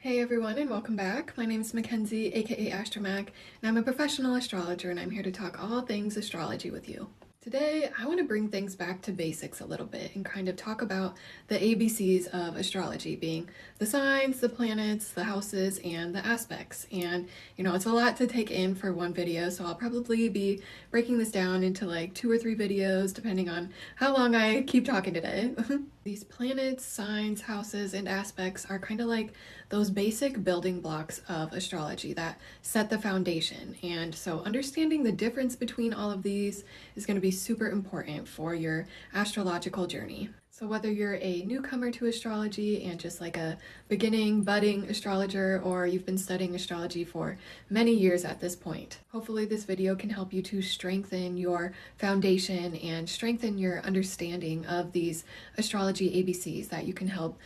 Hey everyone, and welcome back. My name is Mackenzie, aka Astromac, and I'm a professional astrologer, and I'm here to talk all things astrology with you. Today, I want to bring things back to basics a little bit and kind of talk about the ABCs of astrology, being the signs, the planets, the houses, and the aspects. And it's a lot to take in for one video, so I'll probably be breaking this down into like 2 or 3 videos, depending on how long I keep talking today. These planets, signs, houses, and aspects are kind of like those basic building blocks of astrology that set the foundation. And so understanding the difference between all of these is going to be super important for your astrological journey. So whether you're a newcomer to astrology and just like a beginning, budding astrologer, or you've been studying astrology for many years at this point, hopefully this video can help you to strengthen your foundation and strengthen your understanding of these astrology ABCs that you can help,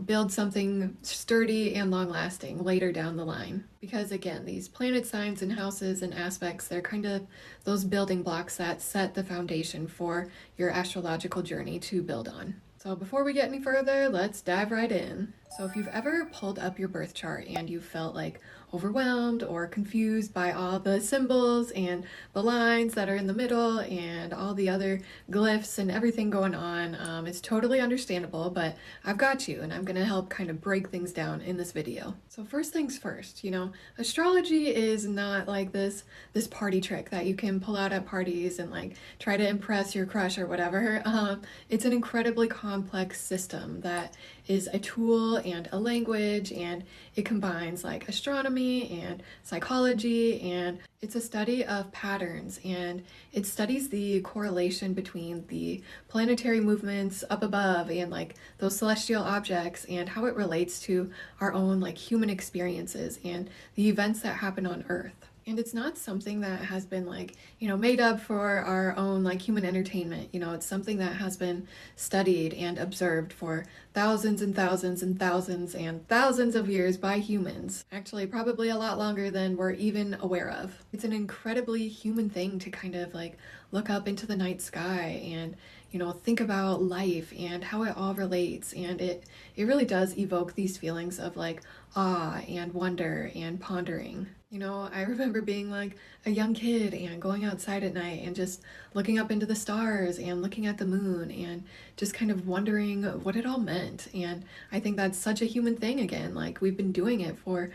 build something sturdy and long-lasting later down the line. Because again, these planet signs and houses and aspects, they're kind of those building blocks that set the foundation for your astrological journey to build on. So before we get any further, let's dive right in. So if you've ever pulled up your birth chart and you felt like overwhelmed or confused by all the symbols and the lines that are in the middle and all the other glyphs and everything going on, it's totally understandable, but I've got you and I'm gonna help kind of break things down in this video. So first things first, astrology is not like this party trick that you can pull out at parties and like try to impress your crush or whatever. It's an incredibly complex system that is a tool and a language, and it combines like astronomy and psychology, and it's a study of patterns, and it studies the correlation between the planetary movements up above and like those celestial objects and how it relates to our own like human experiences and the events that happen on Earth. And it's not something that has been like, made up for our own like human entertainment. It's something that has been studied and observed for thousands and thousands and thousands and thousands of years by humans. Actually, probably a lot longer than we're even aware of. It's an incredibly human thing to kind of like look up into the night sky and think about life and how it all relates, and it really does evoke these feelings of like awe and wonder and pondering. I remember being like a young kid and going outside at night and just looking up into the stars and looking at the moon and just kind of wondering what it all meant. And I think that's such a human thing again. Like we've been doing it for,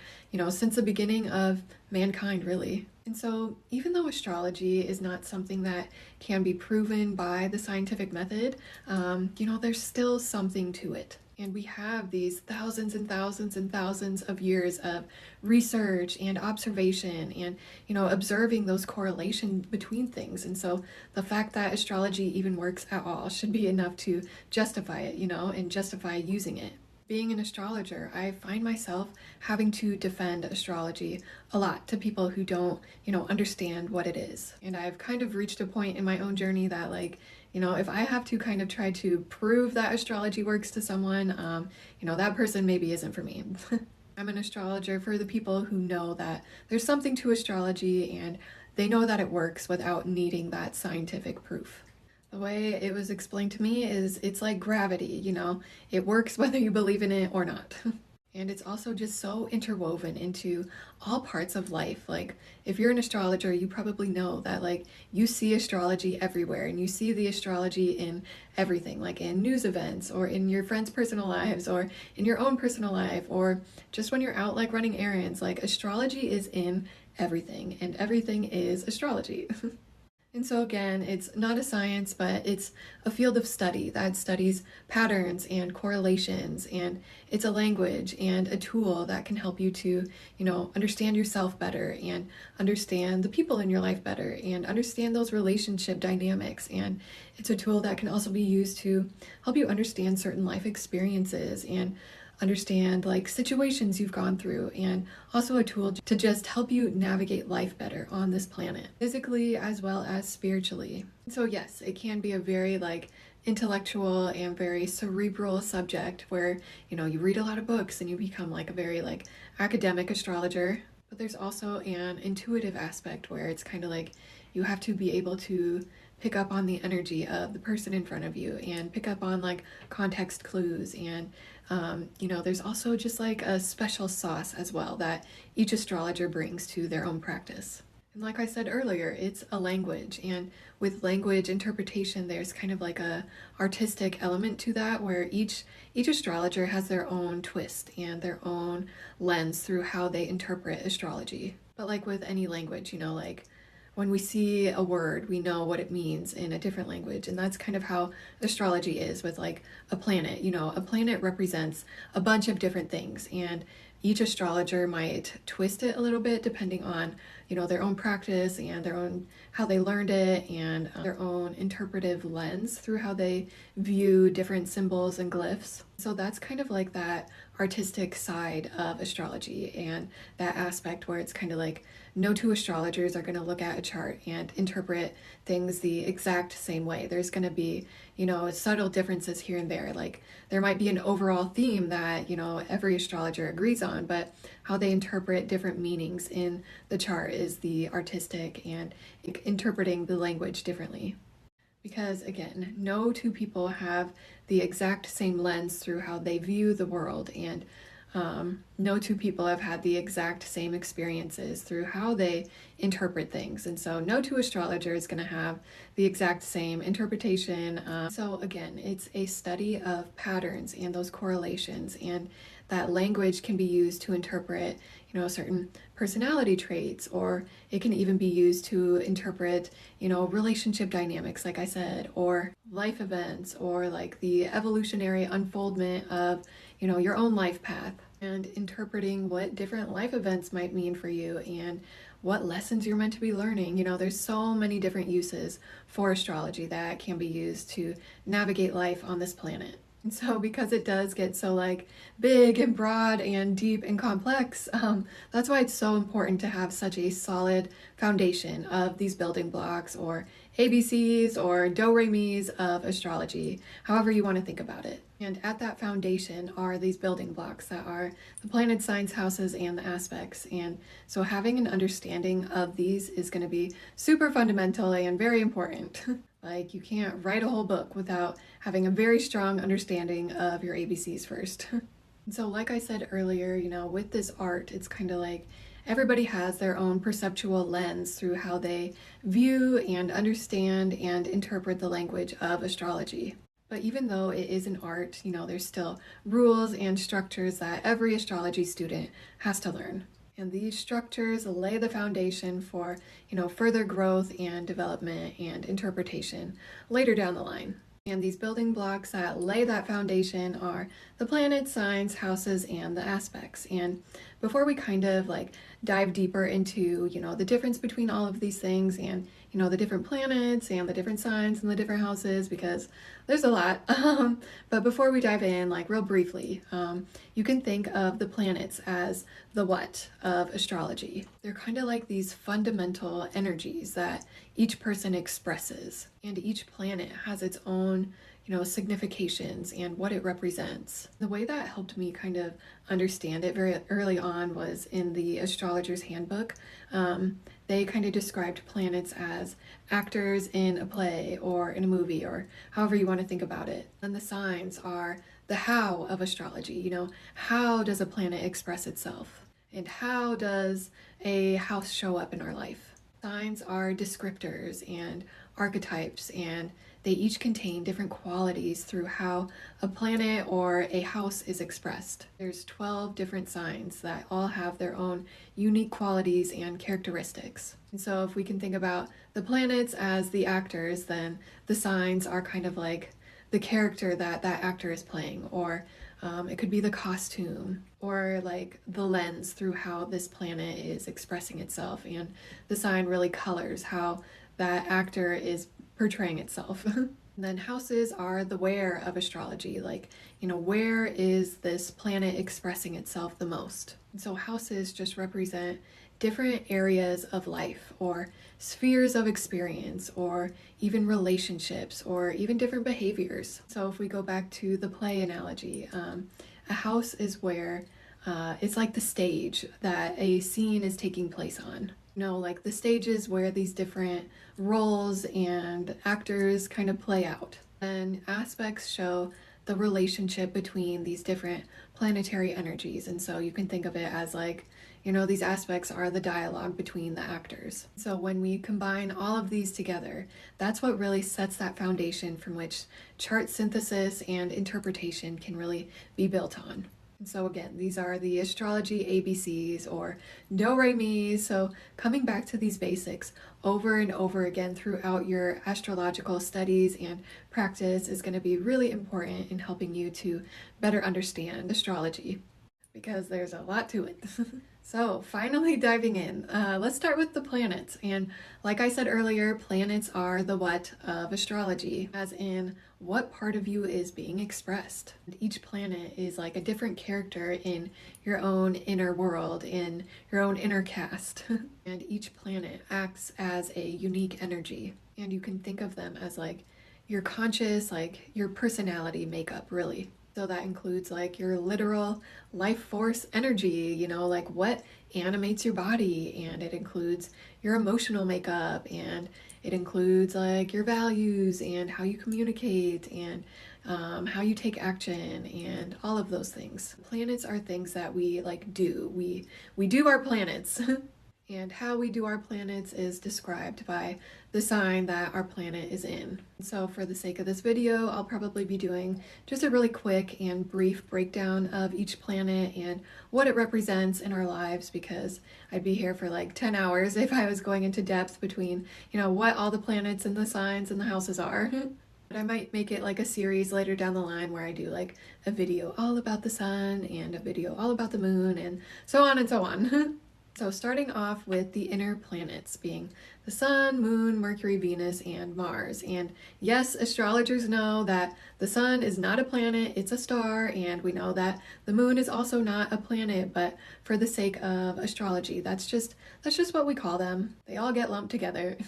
since the beginning of mankind, really. And so even though astrology is not something that can be proven by the scientific method, there's still something to it. And we have these thousands and thousands and thousands of years of research and observation and, observing those correlations between things. And so the fact that astrology even works at all should be enough to justify it, and justify using it. Being an astrologer, I find myself having to defend astrology a lot to people who don't, understand what it is. And I've kind of reached a point in my own journey that like, if I have to kind of try to prove that astrology works to someone, that person maybe isn't for me. I'm an astrologer for the people who know that there's something to astrology and they know that it works without needing that scientific proof. The way it was explained to me is it's like gravity, it works whether you believe in it or not. And it's also just so interwoven into all parts of life. Like if you're an astrologer, you probably know that like you see astrology everywhere, and you see the astrology in everything, like in news events or in your friends' personal lives or in your own personal life, or just when you're out like running errands. Like astrology is in everything, and everything is astrology. And so again, it's not a science, but it's a field of study that studies patterns and correlations, and it's a language and a tool that can help you to, understand yourself better and understand the people in your life better and understand those relationship dynamics. And it's a tool that can also be used to help you understand certain life experiences and understand like situations you've gone through, and also a tool to just help you navigate life better on this planet, physically as well as spiritually. So yes, it can be a very like intellectual and very cerebral subject where, you read a lot of books and you become like a very like academic astrologer. But there's also an intuitive aspect where it's kind of like you have to be able to pick up on the energy of the person in front of you and pick up on like context clues. And there's also just like a special sauce as well that each astrologer brings to their own practice. And like I said earlier, it's a language, and with language interpretation, there's kind of like a artistic element to that, where each astrologer has their own twist and their own lens through how they interpret astrology. But like with any language, like when we see a word, we know what it means in a different language, and that's kind of how astrology is with like a planet. A planet represents a bunch of different things, and each astrologer might twist it a little bit depending on their own practice and their own how they learned it, and their own interpretive lens through how they view different symbols and glyphs. So that's kind of like that artistic side of astrology, and that aspect where it's kind of like no two astrologers are going to look at a chart and interpret things the exact same way. There's going to be subtle differences here and there. Like there might be an overall theme that every astrologer agrees on, but how they interpret different meanings in the chart is the artistic, and interpreting the language differently. Because again, no two people have the exact same lens through how they view the world, and no two people have had the exact same experiences through how they interpret things. And so no two astrologers is going to have the exact same interpretation. So again, it's a study of patterns and those correlations, and that language can be used to interpret certain personality traits, or it can even be used to interpret relationship dynamics, like I said, or life events, or like the evolutionary unfoldment of your own life path, and interpreting what different life events might mean for you and what lessons you're meant to be learning. There's so many different uses for astrology that can be used to navigate life on this planet. And so because it does get so like big and broad and deep and complex, that's why it's so important to have such a solid foundation of these building blocks, or ABCs, or do-re-mis of astrology, however you want to think about it. And at that foundation are these building blocks that are the planet signs, houses, and the aspects. And so having an understanding of these is going to be super fundamental and very important. Like you can't write a whole book without having a very strong understanding of your ABCs first. And so like I said earlier, with this art, it's kind of like everybody has their own perceptual lens through how they view and understand and interpret the language of astrology. But even though it is an art, there's still rules and structures that every astrology student has to learn. And these structures lay the foundation for, further growth and development and interpretation later down the line. And these building blocks that lay that foundation are the planets, signs, houses, and the aspects. And before we kind of like dive deeper into, the difference between all of these things, and, the different planets and the different signs and the different houses, because there's a lot. But before we dive in, like real briefly, you can think of the planets as the what of astrology. They're kind of like these fundamental energies that each person expresses, and each planet has its own significations and what it represents. The way that helped me kind of understand it very early on was in the Astrologer's Handbook. They kind of described planets as actors in a play or in a movie, or however you want to think about it. And the signs are the how of astrology. How does a planet express itself? And how does a house show up in our life? Signs are descriptors and archetypes, and they each contain different qualities through how a planet or a house is expressed. There's 12 different signs that all have their own unique qualities and characteristics. And so if we can think about the planets as the actors, then the signs are kind of like the character that that actor is playing, or it could be the costume, or like the lens through how this planet is expressing itself, and the sign really colors how that actor is portraying itself. And then houses are the where of astrology, like, where is this planet expressing itself the most? And so houses just represent different areas of life, or spheres of experience, or even relationships, or even different behaviors. So if we go back to the play analogy, a house is where it's like the stage that a scene is taking place on. Like the stages where these different roles and actors kind of play out. And aspects show the relationship between these different planetary energies. And so you can think of it as like, these aspects are the dialogue between the actors. So when we combine all of these together, that's what really sets that foundation from which chart synthesis and interpretation can really be built on. And so again, these are the astrology ABCs or do re mi. So coming back to these basics over and over again throughout your astrological studies and practice is going to be really important in helping you to better understand astrology, because there's a lot to it. So finally diving in, let's start with the planets. And like I said earlier, planets are the what of astrology, as in what part of you is being expressed. And each planet is like a different character in your own inner world, in your own inner cast. And each planet acts as a unique energy. And you can think of them as like your conscious, like your personality makeup, really. So that includes like your literal life force energy, like what animates your body, and it includes your emotional makeup, and it includes like your values and how you communicate and how you take action and all of those things. Planets are things that we like do. We do our planets. And how we do our planets is described by the sign that our planet is in. So for the sake of this video, I'll probably be doing just a really quick and brief breakdown of each planet and what it represents in our lives, because I'd be here for like 10 hours if I was going into depth between, what all the planets and the signs and the houses are. But I might make it like a series later down the line where I do like a video all about the sun and a video all about the moon and so on and so on. So starting off with the inner planets being the sun, moon, Mercury, Venus, and Mars. And yes, astrologers know that the sun is not a planet, it's a star, and we know that the moon is also not a planet, but for the sake of astrology, that's just what we call them. They all get lumped together.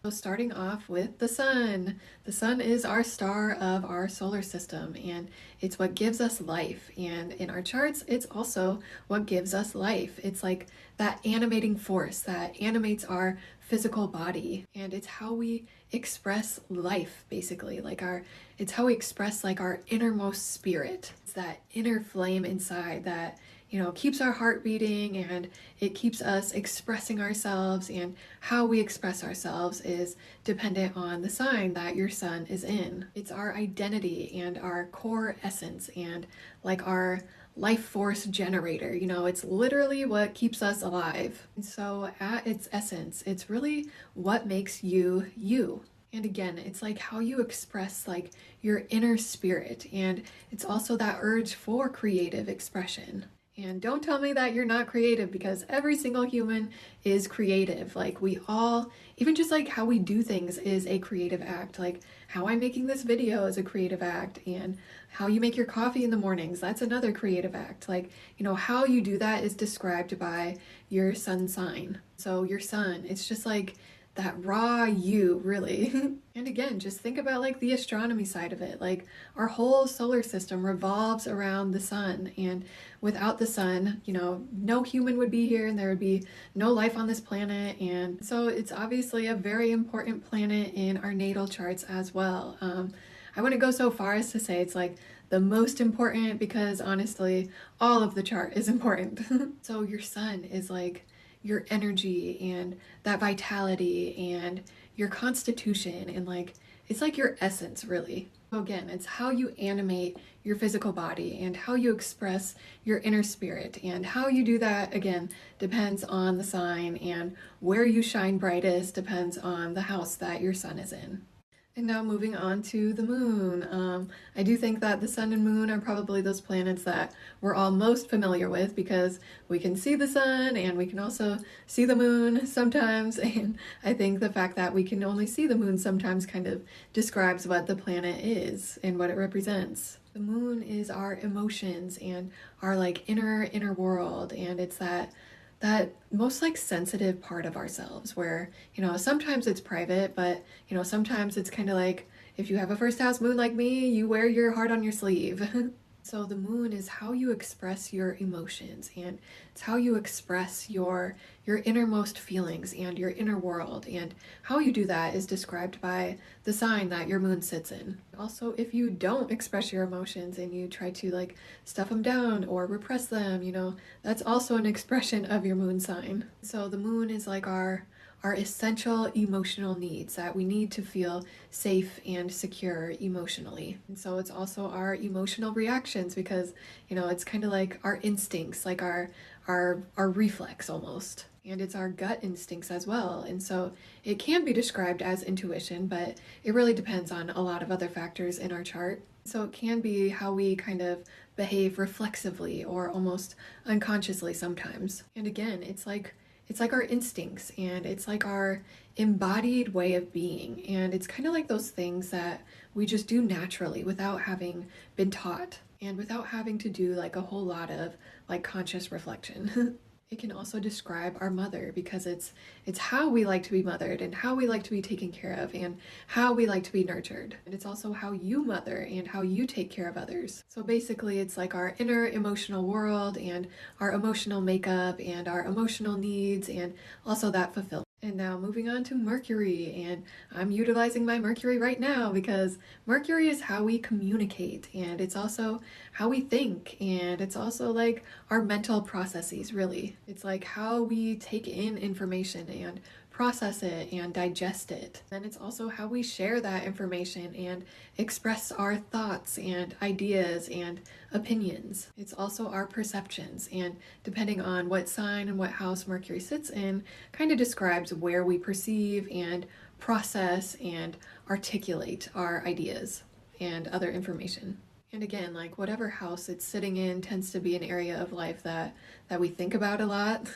So starting off with the sun. The sun is our star of our solar system, and it's what gives us life. And in our charts, it's also what gives us life. It's like that animating force that animates our physical body, and it's how we express life, basically. It's how we express like our innermost spirit. It's that inner flame inside that keeps our heart beating, and it keeps us expressing ourselves, and how we express ourselves is dependent on the sign that your sun is in. It's our identity and our core essence and like our life force generator. It's literally what keeps us alive. And so at its essence, it's really what makes you you. And again, it's like how you express like your inner spirit, and it's also that urge for creative expression. And don't tell me that you're not creative, because every single human is creative. Like we all, even just like how we do things is a creative act. Like how I'm making this video is a creative act, and how you make your coffee in the mornings, that's another creative act. Like, how you do that is described by your sun sign. So your sun, it's just like that raw you, really. And again, just think about like the astronomy side of it. Like our whole solar system revolves around the sun, and without the sun, no human would be here, and there would be no life on this planet. And so it's obviously a very important planet in our natal charts as well. I wouldn't go so far as to say it's like the most important, because honestly, all of the chart is important. So your sun is like your energy and that vitality and your constitution, and like it's like your essence, really. So again, it's how you animate your physical body and how you express your inner spirit, and how you do that again depends on the sign, and where you shine brightest depends on the house that your sun is in. And now moving on to the moon. I do think that the sun and moon are probably those planets that we're all most familiar with, because we can see the sun and we can also see the moon sometimes. And I think the fact that we can only see the moon sometimes kind of describes what the planet is and what it represents. The moon is our emotions and our like inner world, and it's that most like sensitive part of ourselves where, sometimes it's private, but, sometimes it's kind of like if you have a first house moon like me, you wear your heart on your sleeve. So the moon is how you express your emotions, and it's how you express your innermost feelings and your inner world. And how you do that is described by the sign that your moon sits in. Also, if you don't express your emotions and you try to like stuff them down or repress them, that's also an expression of your moon sign. So the moon is like our essential emotional needs that we need to feel safe and secure emotionally. And so it's also our emotional reactions because, it's kind of like our instincts, like our reflex almost. And it's our gut instincts as well. And so it can be described as intuition, but it really depends on a lot of other factors in our chart. So it can be how we kind of behave reflexively or almost unconsciously sometimes. And again, it's like our instincts and it's like our embodied way of being. And it's kind of like those things that we just do naturally without having been taught and without having to do like a whole lot of like conscious reflection. It can also describe our mother because it's how we like to be mothered and how we like to be taken care of and how we like to be nurtured. And it's also how you mother and how you take care of others. So basically it's like our inner emotional world and our emotional makeup and our emotional needs and also that fulfillment. And now moving on to Mercury, and I'm utilizing my Mercury right now because Mercury is how we communicate and it's also how we think and it's also like our mental processes really. It's like how we take in information and process it and digest it. And it's also how we share that information and express our thoughts and ideas and opinions. It's also our perceptions, and depending on what sign and what house Mercury sits in, kind of describes where we perceive and process and articulate our ideas and other information. And again, like whatever house it's sitting in tends to be an area of life that we think about a lot.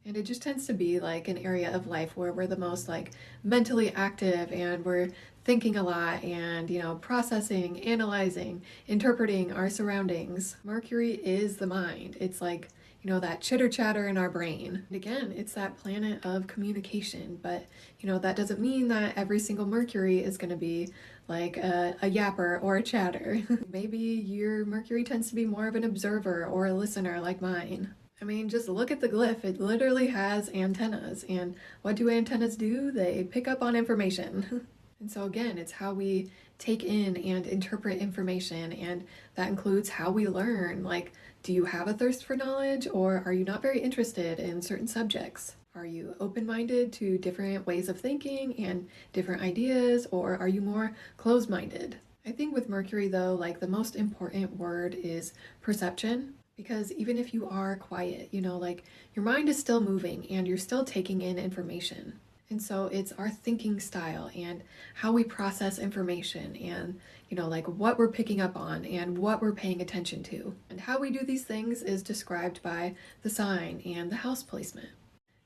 And it just tends to be like an area of life where we're the most like mentally active and we're thinking a lot and, processing, analyzing, interpreting our surroundings. Mercury is the mind. It's like, that chitter chatter in our brain. And again, it's that planet of communication, but that doesn't mean that every single Mercury is going to be like a yapper or a chatter. Maybe your Mercury tends to be more of an observer or a listener like mine. I mean, just look at the glyph. It literally has antennas. And what do antennas do? They pick up on information. And so again, it's how we take in and interpret information, and that includes how we learn. Like, do you have a thirst for knowledge, or are you not very interested in certain subjects? Are you open-minded to different ways of thinking and different ideas, or are you more closed-minded? I think with Mercury though, like the most important word is perception. Because even if you are quiet, like your mind is still moving and you're still taking in information. And so it's our thinking style and how we process information and, like what we're picking up on and what we're paying attention to. And how we do these things is described by the sign and the house placement.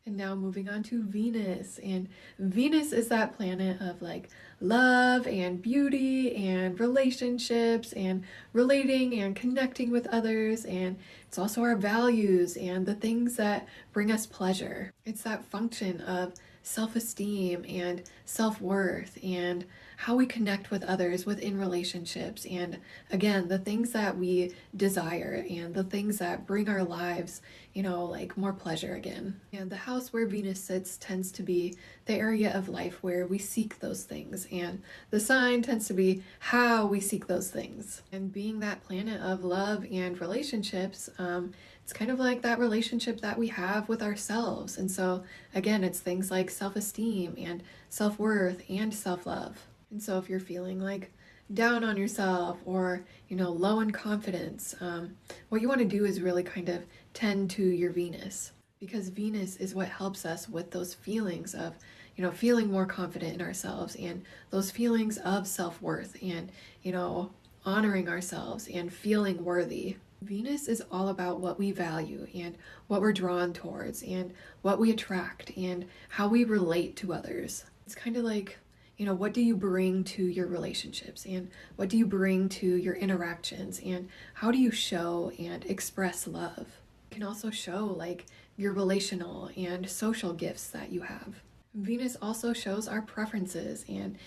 And now moving on to Venus. And Venus is that planet of like love and beauty and relationships and relating and connecting with others. And it's also our values and the things that bring us pleasure. It's that function of self-esteem and self-worth and how we connect with others within relationships, and again the things that we desire and the things that bring our lives like more pleasure again. And the house where Venus sits tends to be the area of life where we seek those things, and the sign tends to be how we seek those things. And being that planet of love and relationships, it's kind of like that relationship that we have with ourselves. And so again, it's things like self-esteem and self-worth and self-love. And so if you're feeling like down on yourself or low in confidence, what you want to do is really kind of tend to your Venus, because Venus is what helps us with those feelings of feeling more confident in ourselves and those feelings of self-worth and honoring ourselves and feeling worthy. Venus is all about what we value and what we're drawn towards and what we attract and how we relate to others. It's kind of like, what do you bring to your relationships and what do you bring to your interactions and how do you show and express love? You can also show like your relational and social gifts that you have. Venus also shows our preferences and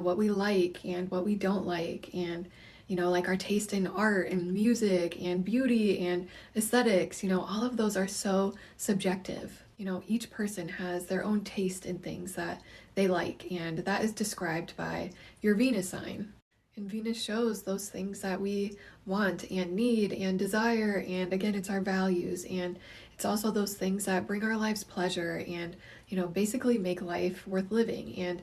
what we like and what we don't like, and like our taste in art and music and beauty and aesthetics, all of those are so subjective. Each person has their own taste in things that they like, and that is described by your Venus sign. And Venus shows those things that we want and need and desire, and again, it's our values, and it's also those things that bring our lives pleasure and, basically make life worth living and,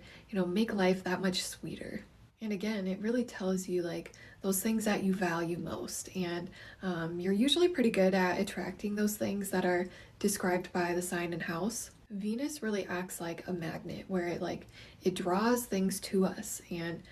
make life that much sweeter. And again, it really tells you like those things that you value most. And you're usually pretty good at attracting those things that are described by the sign and house. Venus really acts like a magnet where it draws things to us, and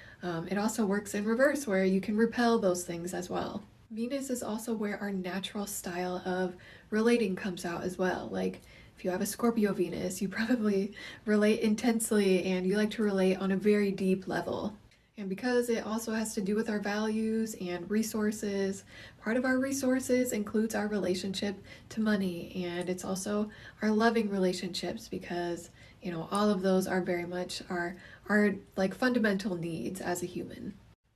it also works in reverse where you can repel those things as well. Venus is also where our natural style of relating comes out as well. Like if you have a Scorpio Venus, you probably relate intensely and you like to relate on a very deep level. And because it also has to do with our values and resources, part of our resources includes our relationship to money, and it's also our loving relationships because, all of those are very much our like fundamental needs as a human.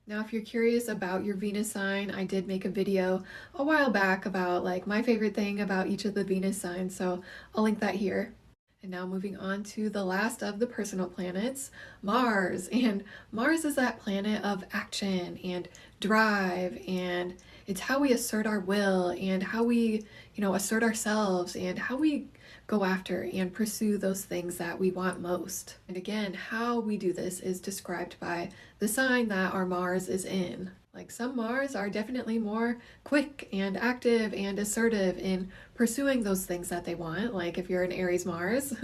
Now, if you're curious about your Venus sign, I did make a video a while back about like my favorite thing about each of the Venus signs, so I'll link that here. And now moving on to the last of the personal planets, Mars. And Mars is that planet of action and drive, and it's how we assert our will and how we, assert ourselves and how we go after and pursue those things that we want most. And again, how we do this is described by the sign that our Mars is in. Like some Mars are definitely more quick and active and assertive in pursuing those things that they want, like if you're an Aries Mars.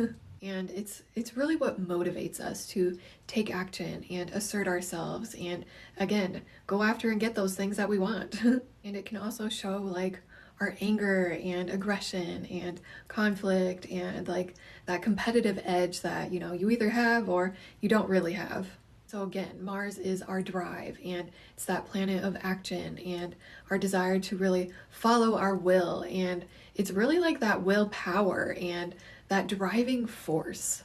And it's really what motivates us to take action and assert ourselves and again, go after and get those things that we want. And it can also show like our anger and aggression and conflict and like that competitive edge that, you either have or you don't really have. So again, Mars is our drive, and it's that planet of action and our desire to really follow our will. And it's really like that willpower and that driving force.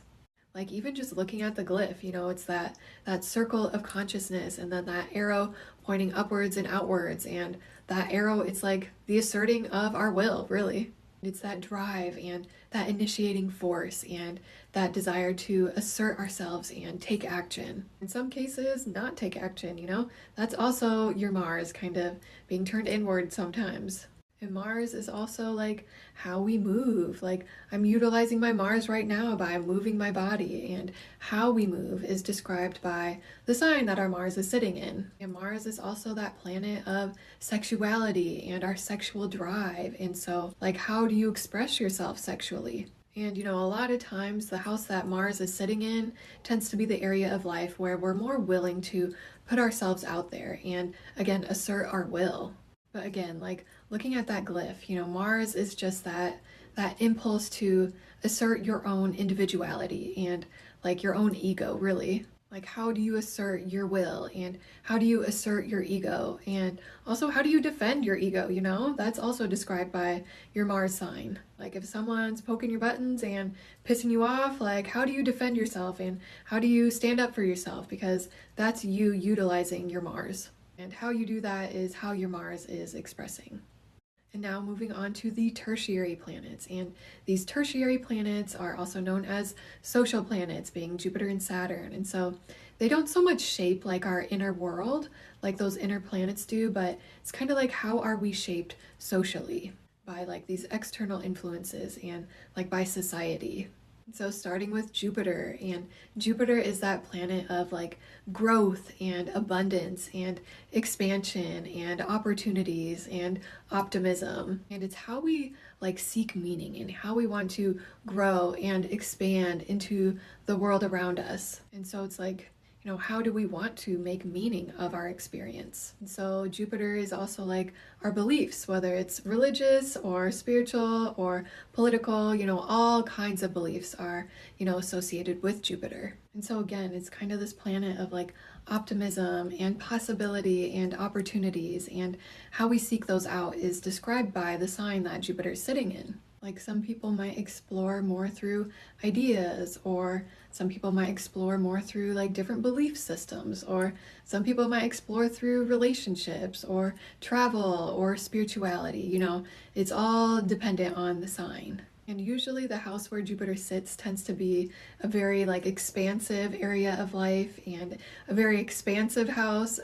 Like even just looking at the glyph, it's that circle of consciousness and then that arrow pointing upwards and outwards. And that arrow, it's like the asserting of our will, really. It's that drive and that initiating force and that desire to assert ourselves and take action. In some cases, not take action, that's also your Mars kind of being turned inward sometimes. And Mars is also like how we move. Like I'm utilizing my Mars right now by moving my body, and how we move is described by the sign that our Mars is sitting in. And Mars is also that planet of sexuality and our sexual drive. And so like how do you express yourself sexually? And a lot of times the house that Mars is sitting in tends to be the area of life where we're more willing to put ourselves out there and again assert our will. But again, like looking at that glyph, Mars is just that impulse to assert your own individuality and like your own ego, really. Like how do you assert your will and how do you assert your ego? And also how do you defend your ego, That's also described by your Mars sign. Like if someone's poking your buttons and pissing you off, like how do you defend yourself and how do you stand up for yourself? Because that's you utilizing your Mars. And how you do that is how your Mars is expressing. And now moving on to the tertiary planets. And these tertiary planets are also known as social planets, being Jupiter and Saturn. And so they don't so much shape like our inner world, like those inner planets do, but it's kind of like how are we shaped socially by like these external influences and like by society. So starting with Jupiter, and Jupiter is that planet of like growth and abundance and expansion and opportunities and optimism. And it's how we like seek meaning and how we want to grow and expand into the world around us. And so it's like, how do we want to make meaning of our experience? And so Jupiter is also like our beliefs, whether it's religious or spiritual or political, all kinds of beliefs are, associated with Jupiter. And so again, it's kind of this planet of like optimism and possibility and opportunities, and how we seek those out is described by the sign that Jupiter is sitting in. Like some people might explore more through ideas, or some people might explore more through like different belief systems, or some people might explore through relationships or travel or spirituality. It's all dependent on the sign. And usually the house where Jupiter sits tends to be a very like expansive area of life and a very expansive house.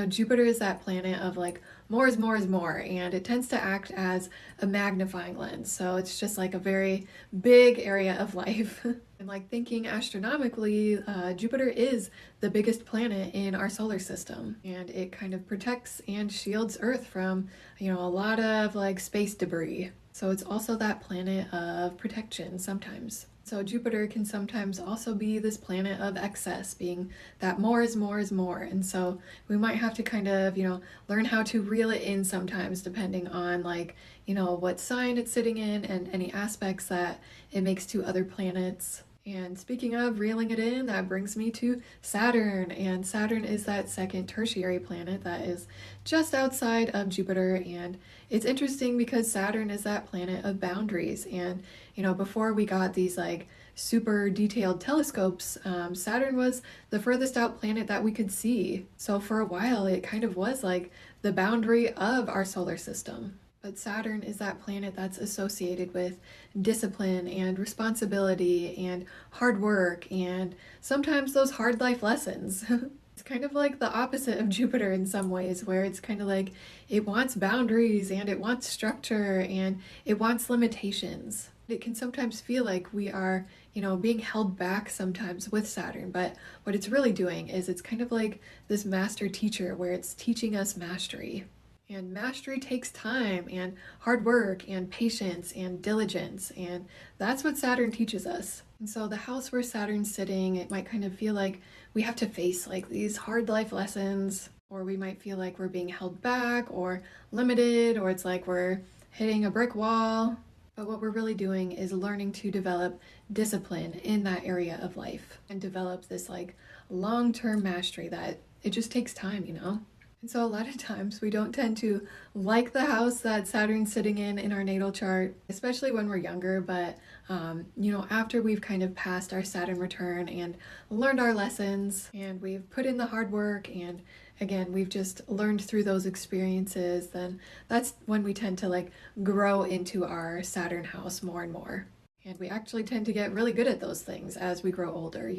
Jupiter is that planet of like more is more is more, and it tends to act as a magnifying lens. So it's just like a very big area of life. And like thinking astronomically, Jupiter is the biggest planet in our solar system, and it kind of protects and shields Earth from, a lot of like space debris. So it's also that planet of protection sometimes. So Jupiter can sometimes also be this planet of excess, being that more is more is more. And so we might have to kind of, learn how to reel it in sometimes, depending on like, what sign it's sitting in and any aspects that it makes to other planets. And speaking of reeling it in, that brings me to Saturn. And Saturn is that second tertiary planet that is just outside of Jupiter. And it's interesting because Saturn is that planet of boundaries. And, before we got these like super detailed telescopes, Saturn was the furthest out planet that we could see. So for a while, it kind of was like the boundary of our solar system. But Saturn is that planet that's associated with discipline and responsibility and hard work and sometimes those hard life lessons. It's kind of like the opposite of Jupiter in some ways, where it's kind of like it wants boundaries and it wants structure and it wants limitations. It can sometimes feel like we are, being held back sometimes with Saturn, but what it's really doing is it's kind of like this master teacher where it's teaching us mastery. And mastery takes time and hard work and patience and diligence, and that's what Saturn teaches us. And so the house where Saturn's sitting, it might kind of feel like we have to face like these hard life lessons, or we might feel like we're being held back or limited, or it's like we're hitting a brick wall. But what we're really doing is learning to develop discipline in that area of life and develop this like long-term mastery that it just takes time. And so a lot of times we don't tend to like the house that Saturn's sitting in our natal chart, especially when we're younger. But, after we've kind of passed our Saturn return and learned our lessons and we've put in the hard work and again, we've just learned through those experiences, then that's when we tend to like grow into our Saturn house more and more. And we actually tend to get really good at those things as we grow older.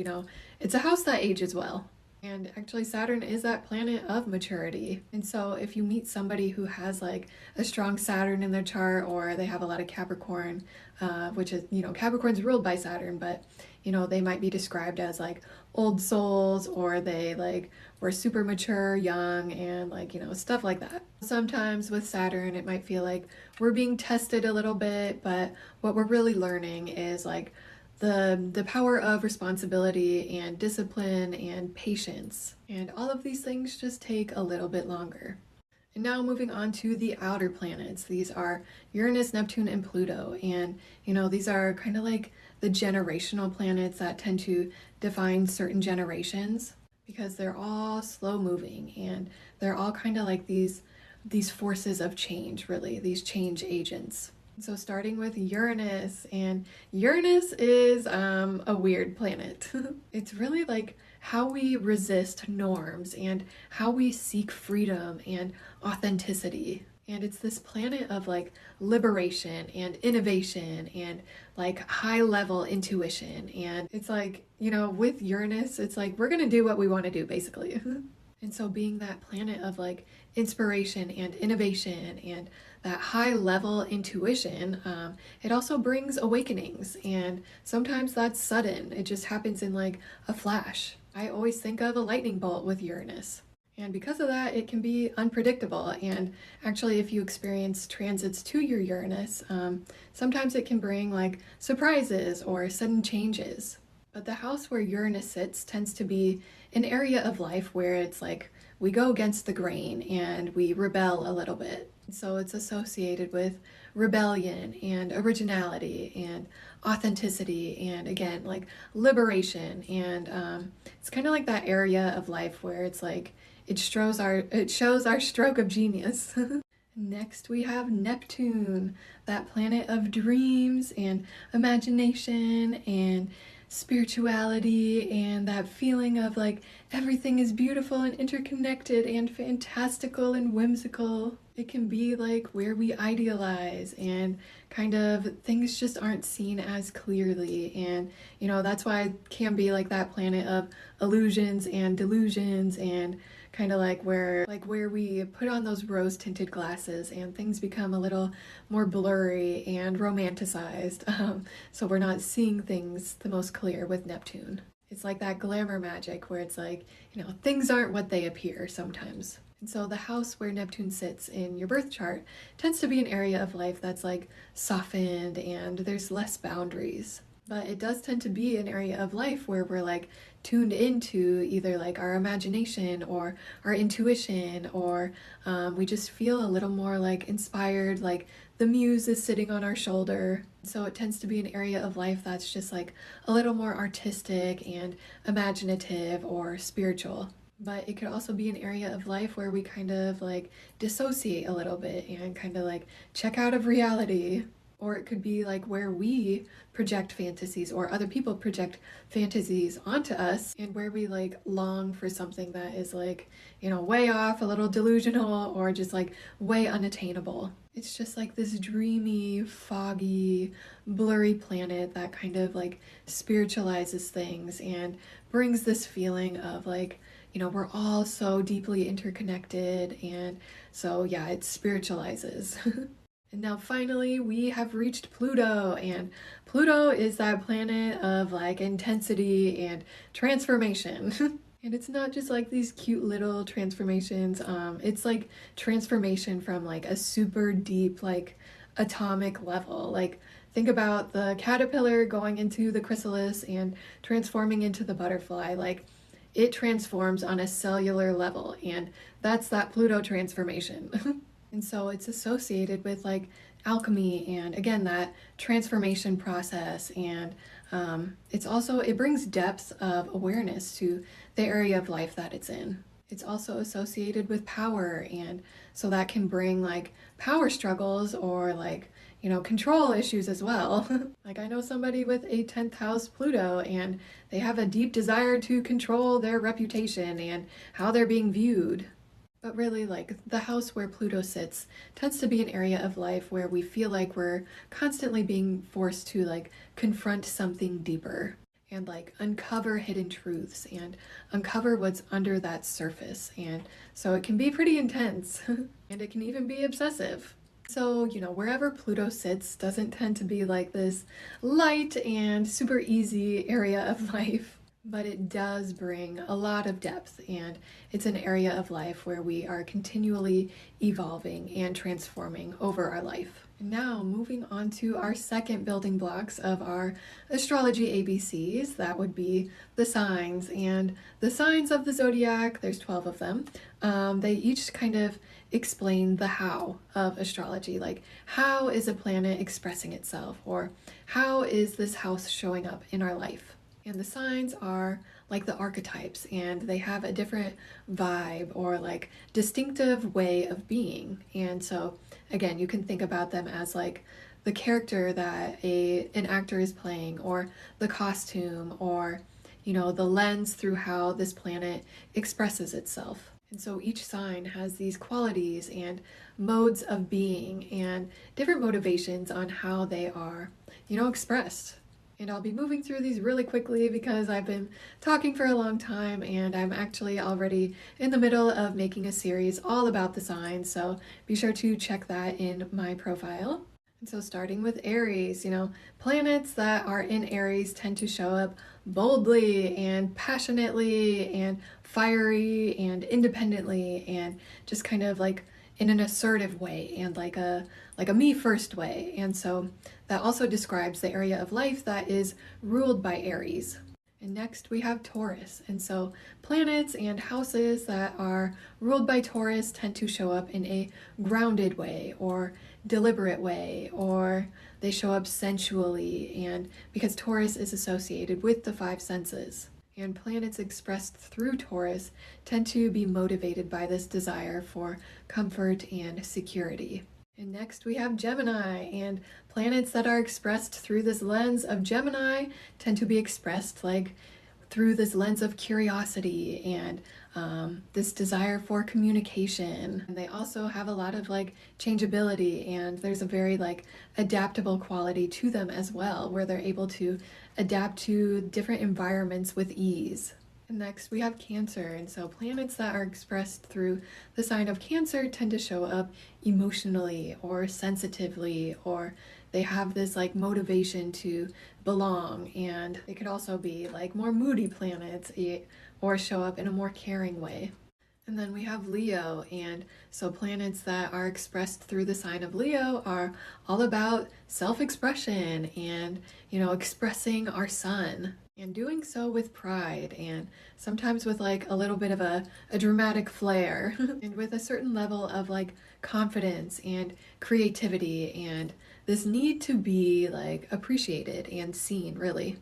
It's a house that ages well. And actually Saturn is that planet of maturity. And so if you meet somebody who has like a strong Saturn in their chart, or they have a lot of Capricorn, which is, Capricorn's ruled by Saturn, but, they might be described as like old souls, or they like were super mature, young, and like, stuff like that. Sometimes with Saturn, it might feel like we're being tested a little bit, but what we're really learning is like the power of responsibility and discipline and patience. And all of these things just take a little bit longer. And now moving on to the outer planets. These are Uranus, Neptune, and Pluto. And, these are kind of like the generational planets that tend to define certain generations, because they're all slow moving and they're all kind of like these forces of change, really, these change agents. So starting with Uranus, and Uranus is a weird planet. It's really like how we resist norms and how we seek freedom and authenticity. And it's this planet of like liberation and innovation and like high level intuition. And it's like, with Uranus, it's like we're gonna do what we want to do, basically. And so being that planet of like inspiration and innovation and that high level intuition, it also brings awakenings. And sometimes that's sudden. It just happens in like a flash. I always think of a lightning bolt with Uranus. And because of that, it can be unpredictable. And actually, if you experience transits to your Uranus, sometimes it can bring like surprises or sudden changes. But the house where Uranus sits tends to be an area of life where it's like we go against the grain and we rebel a little bit. So it's associated with rebellion and originality and authenticity and, again, like liberation. And it's kind of like that area of life where it's like it shows our stroke of genius. Next, we have Neptune, that planet of dreams and imagination and spirituality and that feeling of like everything is beautiful and interconnected and fantastical and whimsical. It can be like where we idealize and kind of things just aren't seen as clearly. And that's why it can be like that planet of illusions and delusions and kind of like where we put on those rose tinted glasses and things become a little more blurry and romanticized, so we're not seeing things the most clear with Neptune. It's like that glamour magic where it's like, things aren't what they appear sometimes. And so the house where Neptune sits in your birth chart tends to be an area of life that's like softened and there's less boundaries. But it does tend to be an area of life where we're like tuned into either like our imagination or our intuition, or we just feel a little more like inspired, like the muse is sitting on our shoulder. So it tends to be an area of life that's just like a little more artistic and imaginative or spiritual. But it could also be an area of life where we kind of like dissociate a little bit and kind of like check out of reality. Or it could be like where we project fantasies or other people project fantasies onto us, and where we like long for something that is like, way off, a little delusional, or just like way unattainable. It's just like this dreamy, foggy, blurry planet that kind of like spiritualizes things and brings this feeling of like, we're all so deeply interconnected, and so yeah, it spiritualizes. And now finally we have reached Pluto, and Pluto is that planet of like intensity and transformation. And it's not just like these cute little transformations, it's like transformation from like a super deep like atomic level. Like think about the caterpillar going into the chrysalis and transforming into the butterfly. Like it transforms on a cellular level, and that's that Pluto transformation. And so it's associated with like alchemy and again that transformation process, and it brings depth of awareness to the area of life that it's in. It's also associated with power, and so that can bring like power struggles or like control issues as well. Like I know somebody with a 10th house Pluto, and they have a deep desire to control their reputation and how they're being viewed. But really, like, the house where Pluto sits tends to be an area of life where we feel like we're constantly being forced to, like, confront something deeper and, like, uncover hidden truths and uncover what's under that surface. And so it can be pretty intense, and it can even be obsessive. So, wherever Pluto sits doesn't tend to be like this light and super easy area of life. But it does bring a lot of depth, and it's an area of life where we are continually evolving and transforming over our life. Now, moving on to our second building blocks of our astrology ABCs, that would be the signs. And the signs of the zodiac, there's 12 of them. They each kind of explain the how of astrology, like how is a planet expressing itself, or how is this house showing up in our life. And the signs are like the archetypes, and they have a different vibe or like distinctive way of being. And so again, you can think about them as like the character that an actor is playing, or the costume, or the lens through how this planet expresses itself. And so each sign has these qualities and modes of being and different motivations on how they are, expressed. And I'll be moving through these really quickly because I've been talking for a long time, and I'm actually already in the middle of making a series all about the signs, so be sure to check that in my profile. And so starting with Aries, planets that are in Aries tend to show up boldly and passionately and fiery and independently, and just kind of like in an assertive way and like a me first way. And so that also describes the area of life that is ruled by Aries. And next we have Taurus. And so planets and houses that are ruled by Taurus tend to show up in a grounded way or deliberate way, or they show up sensually, and because Taurus is associated with the five senses. And planets expressed through Taurus tend to be motivated by this desire for comfort and security. And next we have Gemini, and planets that are expressed through this lens of Gemini tend to be expressed like through this lens of curiosity and this desire for communication. And they also have a lot of like changeability, and there's a very like adaptable quality to them as well, where they're able to adapt to different environments with ease. And next we have Cancer, and so planets that are expressed through the sign of Cancer tend to show up emotionally or sensitively, or they have this like motivation to belong, and they could also be like more moody planets or show up in a more caring way. And then we have Leo, and so planets that are expressed through the sign of Leo are all about self-expression and, expressing our sun and doing so with pride and sometimes with like a little bit of a dramatic flair and with a certain level of like confidence and creativity and this need to be like appreciated and seen, really.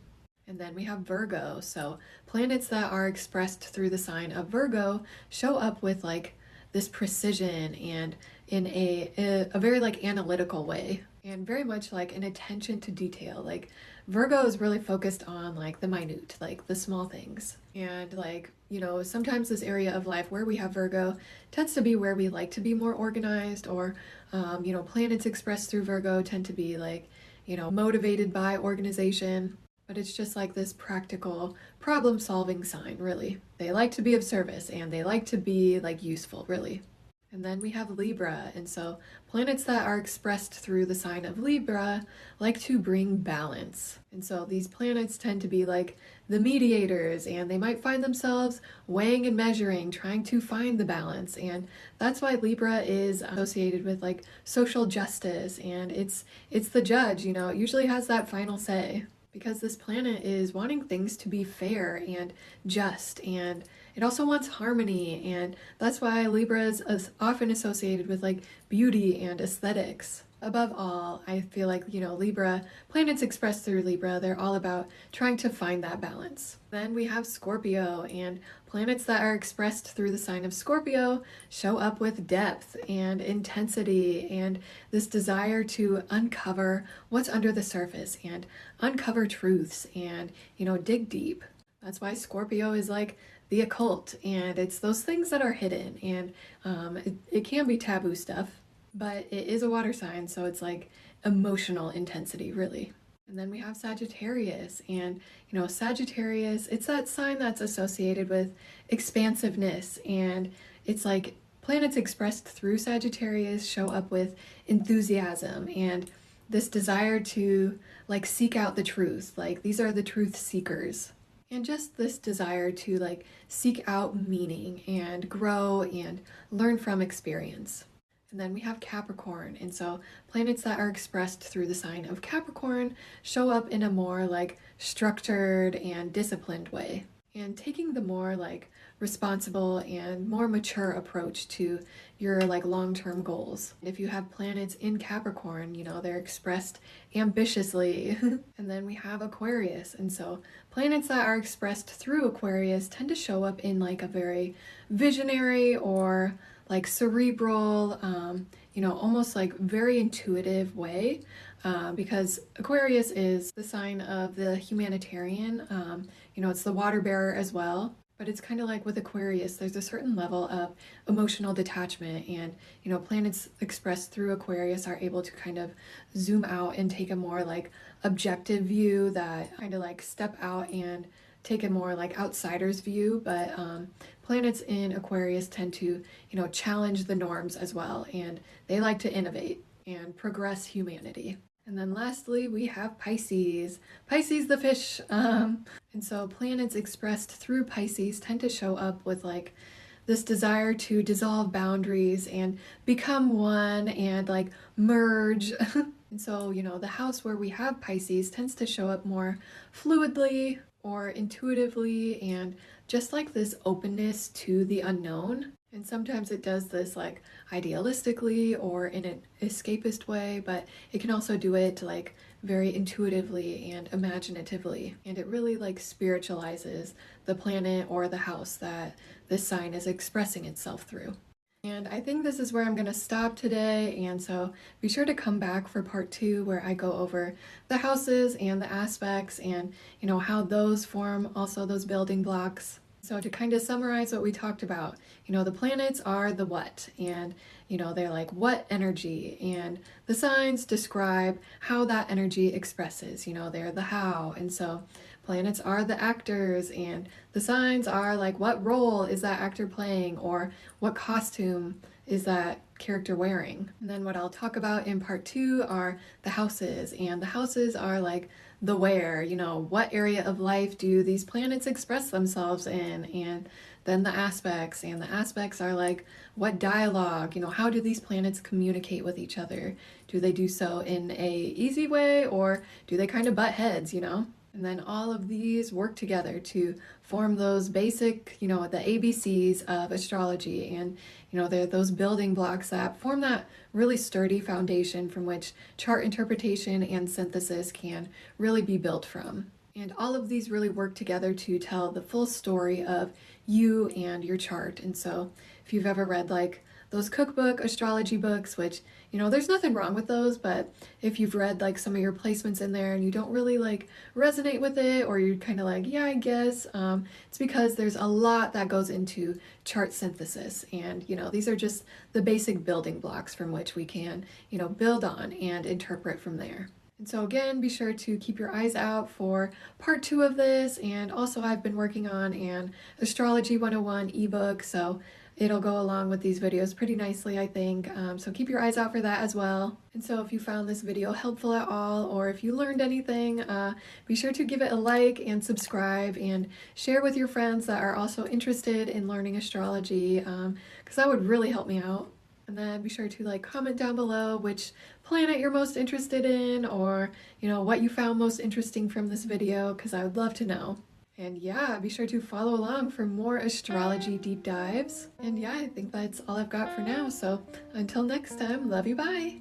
And then we have Virgo. So planets that are expressed through the sign of Virgo show up with like this precision and in a very like analytical way and very much like an attention to detail. Like Virgo is really focused on like the minute, like the small things. And like, sometimes this area of life where we have Virgo tends to be where we like to be more organized, or, planets expressed through Virgo tend to be like, motivated by organization. But it's just like this practical problem-solving sign, really. They like to be of service and they like to be like useful, really. And then we have Libra, and so planets that are expressed through the sign of Libra like to bring balance. And so these planets tend to be like the mediators, and they might find themselves weighing and measuring, trying to find the balance. And that's why Libra is associated with like social justice, and it's the judge, it usually has that final say. Because this planet is wanting things to be fair and just, and it also wants harmony, and that's why Libra is often associated with like beauty and aesthetics. Above all, I feel like, Libra, planets expressed through Libra, they're all about trying to find that balance. Then we have Scorpio, and planets that are expressed through the sign of Scorpio show up with depth and intensity and this desire to uncover what's under the surface and uncover truths and, dig deep. That's why Scorpio is like the occult, and it's those things that are hidden, and it can be taboo stuff, but it is a water sign, so it's like emotional intensity, really. And then we have Sagittarius, and Sagittarius, it's that sign that's associated with expansiveness, and it's like planets expressed through Sagittarius show up with enthusiasm and this desire to like seek out the truth. Like these are the truth seekers. And just this desire to like seek out meaning and grow and learn from experience. And then we have Capricorn, and so planets that are expressed through the sign of Capricorn show up in a more like structured and disciplined way, and taking the more like responsible and more mature approach to your like long-term goals. If you have planets in Capricorn, they're expressed ambitiously. And then we have Aquarius, and so planets that are expressed through Aquarius tend to show up in like a very visionary or like cerebral, almost like very intuitive way, because Aquarius is the sign of the humanitarian, it's the water bearer as well. But it's kind of like with Aquarius, there's a certain level of emotional detachment, and, planets expressed through Aquarius are able to kind of zoom out and take a more like objective view that kind of like step out and take a more like outsider's view. But planets in Aquarius tend to, challenge the norms as well, and they like to innovate and progress humanity. And then lastly, we have Pisces. Pisces the fish. And so planets expressed through Pisces tend to show up with like this desire to dissolve boundaries and become one and like merge. And so, the house where we have Pisces tends to show up more fluidly or intuitively and just like this openness to the unknown. And sometimes it does this like idealistically or in an escapist way, but it can also do it like very intuitively and imaginatively. And it really like spiritualizes the planet or the house that this sign is expressing itself through. And I think this is where I'm going to stop today, and so be sure to come back for part 2 where I go over the houses and the aspects and, how those form also those building blocks. So to kind of summarize what we talked about, the planets are the what, and, they're like what energy, and the signs describe how that energy expresses, they're the how, and so planets are the actors, and the signs are like what role is that actor playing, or what costume is that character wearing. And then what I'll talk about in part 2 are the houses, and the houses are like the where, what area of life do these planets express themselves in, and then the aspects, and the aspects are like what dialogue, how do these planets communicate with each other? Do they do so in a easy way, or do they kind of butt heads, And then all of these work together to form those basic, the ABCs of astrology. And, they're those building blocks that form that really sturdy foundation from which chart interpretation and synthesis can really be built from. And all of these really work together to tell the full story of you and your chart. And so if you've ever read like those cookbook astrology books, which, there's nothing wrong with those, but if you've read like some of your placements in there and you don't really like resonate with it, or you're kind of like, yeah, I guess, it's because there's a lot that goes into chart synthesis. And, these are just the basic building blocks from which we can, build on and interpret from there. And so again, be sure to keep your eyes out for part 2 of this. And also I've been working on an Astrology 101 ebook, so it'll go along with these videos pretty nicely, I think. So keep your eyes out for that as well. And so if you found this video helpful at all, or if you learned anything, be sure to give it a like and subscribe and share with your friends that are also interested in learning astrology, because that would really help me out. And then be sure to like comment down below which planet you're most interested in, or what you found most interesting from this video, because I would love to know. And yeah, be sure to follow along for more astrology deep dives. And yeah, I think that's all I've got for now. So until next time, love you, bye!